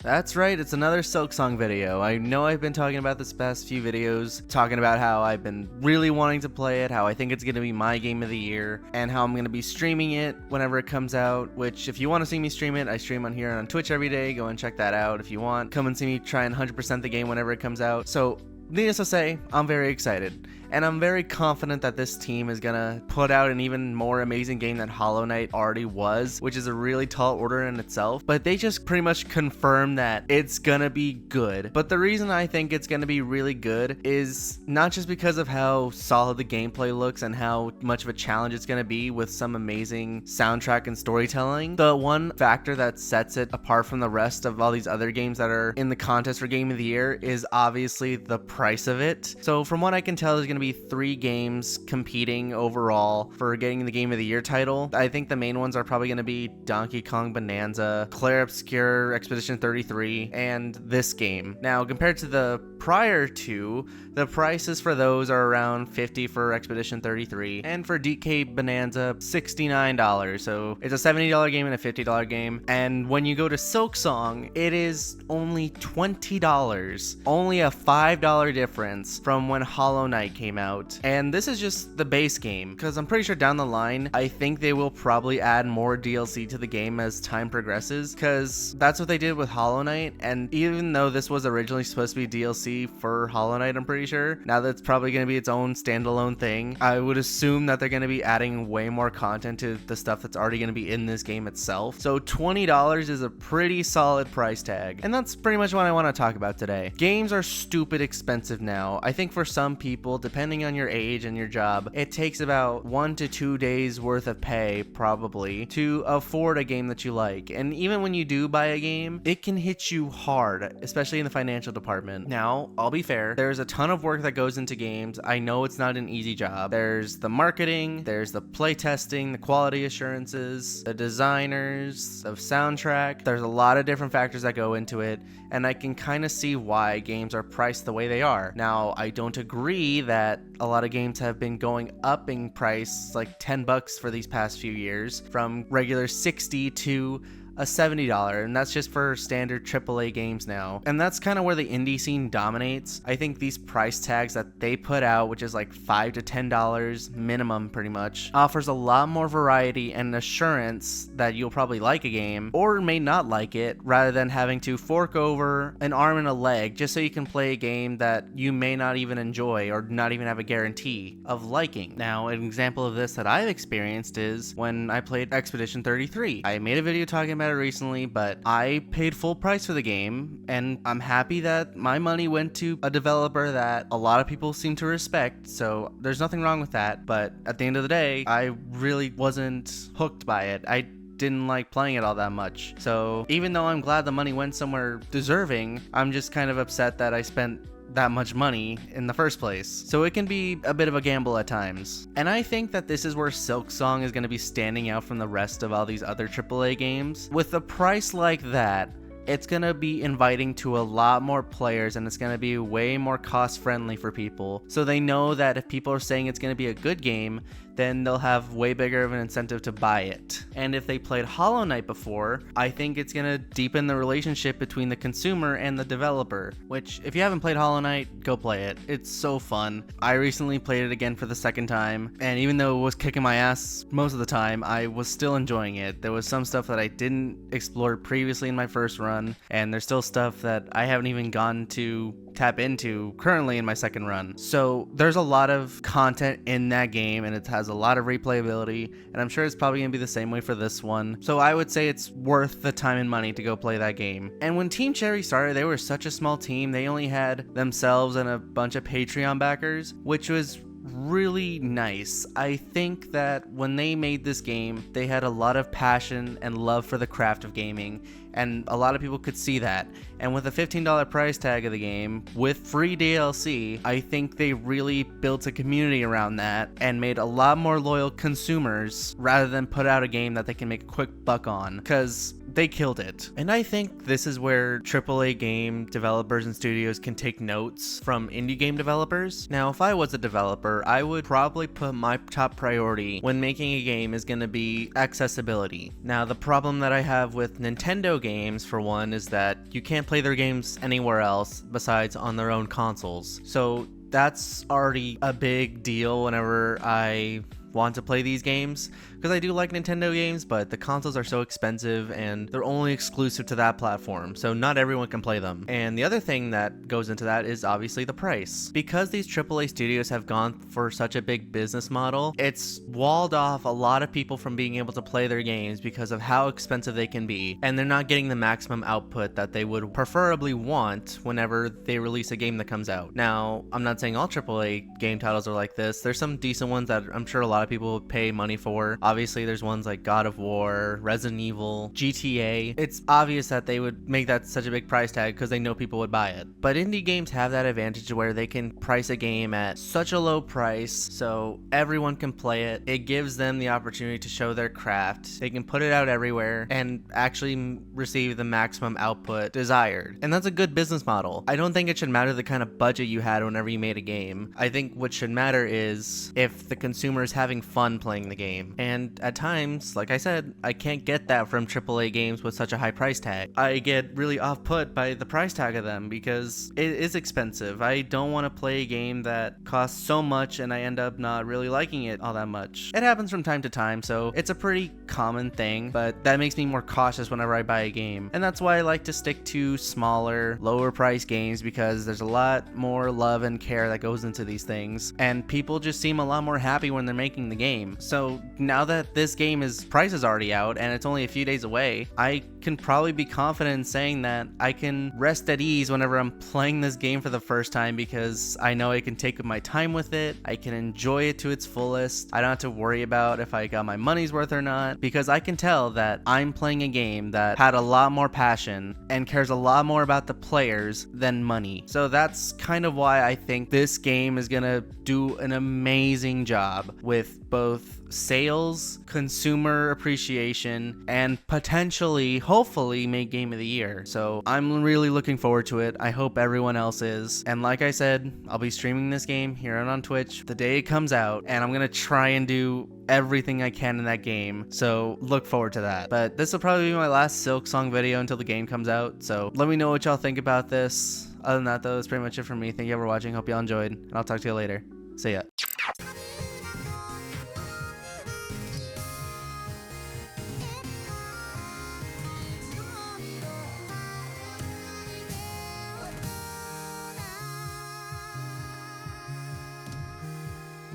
That's right, it's another Silksong video. I know I've been talking about this past few videos, talking about how I've been really wanting to play it, how I think it's going to be my game of the year, and how I'm going to be streaming it whenever it comes out, which if you want to see me stream it, I stream on here on Twitch every day. Go and check that out if you want. Come and see me try and 100% the game whenever it comes out. So, needless to say, I'm very excited. And I'm very confident that this team is gonna put out an even more amazing game than Hollow Knight already was, which is a really tall order in itself. But they just pretty much confirmed that it's gonna be good. But the reason I think it's gonna be really good is not just because of how solid the gameplay looks and how much of a challenge it's gonna be with some amazing soundtrack and storytelling. The one factor that sets it apart from the rest of all these other games that are in the contest for Game of the Year is obviously the price of it. So from what I can tell, there's gonna be 3 games competing overall for getting the Game of the Year title. I think the main ones are probably going to be Donkey Kong Bonanza, Clair Obscur Expedition 33, and this game. Now, compared to the prior 2, the prices for those are around $50 for Expedition 33, and for DK Bonanza, $69. So it's a $70 game and a $50 game. And when you go to Silksong, it is only $20. Only a $5 difference from when Hollow Knight came out. And this is just the base game, because I'm pretty sure down the line, I think they will probably add more DLC to the game as time progresses, because that's what they did with Hollow Knight. And even though this was originally supposed to be DLC for Hollow Knight, I'm pretty sure, now that it's probably going to be its own standalone thing, I would assume that they're going to be adding way more content to the stuff that's already going to be in this game itself. So $20 is a pretty solid price tag. And that's pretty much what I want to talk about today. Games are stupid expensive now. I think for some people, depending on your age and your job, it takes about 1 to 2 days worth of pay probably to afford a game that you like. And even when you do buy a game, it can hit you hard, especially in the financial department. Now, I'll be fair, there's a ton of work that goes into games. I know it's not an easy job. There's the marketing, there's the play testing, the quality assurances, the designers, the soundtrack. There's a lot of different factors that go into it, and I can kind of see why games are priced the way they are. Now, I don't agree that a lot of games have been going up in price, like $10 for these past few years, from regular $60 to a $70, and that's just for standard AAA games now. And that's kind of where the indie scene dominates. I think these price tags that they put out, which is like $5 to $10 minimum pretty much, offers a lot more variety and assurance that you'll probably like a game or may not like it, rather than having to fork over an arm and a leg just so you can play a game that you may not even enjoy or not even have a guarantee of liking. Now, an example of this that I've experienced is when I played Expedition 33. I made a video talking about it recently, but I paid full price for the game, and I'm happy that my money went to a developer that a lot of people seem to respect, so there's nothing wrong with that. But at the end of the day, I really wasn't hooked by it. I didn't like playing it all that much. So even though I'm glad the money went somewhere deserving, I'm just kind of upset that I spent that much money in the first place. So it can be a bit of a gamble at times. And I think that this is where Silksong is going to be standing out from the rest of all these other AAA games. With a price like that, it's going to be inviting to a lot more players, and it's going to be way more cost friendly for people. So they know that if people are saying it's going to be a good game, then they'll have way bigger of an incentive to buy it. And if they played Hollow Knight before, I think it's gonna deepen the relationship between the consumer and the developer, which if you haven't played Hollow Knight, go play it. It's so fun. I recently played it again for the second time, and even though it was kicking my ass most of the time, I was still enjoying it. There was some stuff that I didn't explore previously in my first run, and there's still stuff that I haven't even gone to tap into currently in my second run. So there's a lot of content in that game, and it has a lot of replayability, and I'm sure it's probably gonna be the same way for this one. So I would say it's worth the time and money to go play that game. And when Team Cherry started, they were such a small team. They only had themselves and a bunch of Patreon backers, which was really nice. I think that when they made this game, they had a lot of passion and love for the craft of gaming, and a lot of people could see that. And with a $15 price tag of the game, with free DLC, I think they really built a community around that and made a lot more loyal consumers rather than put out a game that they can make a quick buck on, because they killed it. And I think this is where AAA game developers and studios can take notes from indie game developers. Now, if I was a developer, I would probably put my top priority when making a game is going to be accessibility. Now, the problem that I have with Nintendo games, for one, is that you can't play their games anywhere else besides on their own consoles. So that's already a big deal whenever I want to play these games, because I do like Nintendo games, but the consoles are so expensive and they're only exclusive to that platform, so not everyone can play them. And the other thing that goes into that is obviously the price. Because these AAA studios have gone for such a big business model, it's walled off a lot of people from being able to play their games because of how expensive they can be, and they're not getting the maximum output that they would preferably want whenever they release a game that comes out. Now, I'm not saying all AAA game titles are like this. There's some decent ones that I'm sure a lot of people would pay money for. Obviously, there's ones like God of War, Resident Evil, GTA. It's obvious that they would make that such a big price tag because they know people would buy it. But indie games have that advantage where they can price a game at such a low price so everyone can play it. It gives them the opportunity to show their craft. They can put it out everywhere and actually receive the maximum output desired. And that's a good business model. I don't think it should matter the kind of budget you had whenever you made a game. I think what should matter is if the consumer is having fun playing the game. And at times, like I said, I can't get that from AAA games with such a high price tag. I get really off-put by the price tag of them because it is expensive. I don't want to play a game that costs so much and I end up not really liking it all that much. It happens from time to time, so it's a pretty common thing, but that makes me more cautious whenever I buy a game. And that's why I like to stick to smaller, lower price games, because there's a lot more love and care that goes into these things, and people just seem a lot more happy when they're making the game. So now that this game's price is already out and it's only a few days away, I can probably be confident in saying that I can rest at ease whenever I'm playing this game for the first time, because I know I can take my time with it, I can enjoy it to its fullest, I don't have to worry about if I got my money's worth or not, because I can tell that I'm playing a game that had a lot more passion and cares a lot more about the players than money. So that's kind of why I think this game is gonna do an amazing job with both sales, consumer appreciation, and potentially, hopefully, make Game of the Year. So I'm really looking forward to it. I hope everyone else is. And like I said, I'll be streaming this game here on Twitch the day it comes out, and I'm gonna try and do everything I can in that game. So look forward to that. But this will probably be my last Silksong video until the game comes out. So let me know what y'all think about this. Other than that, though, that's pretty much it for me. Thank you for watching. Hope y'all enjoyed, and I'll talk to you later. See ya.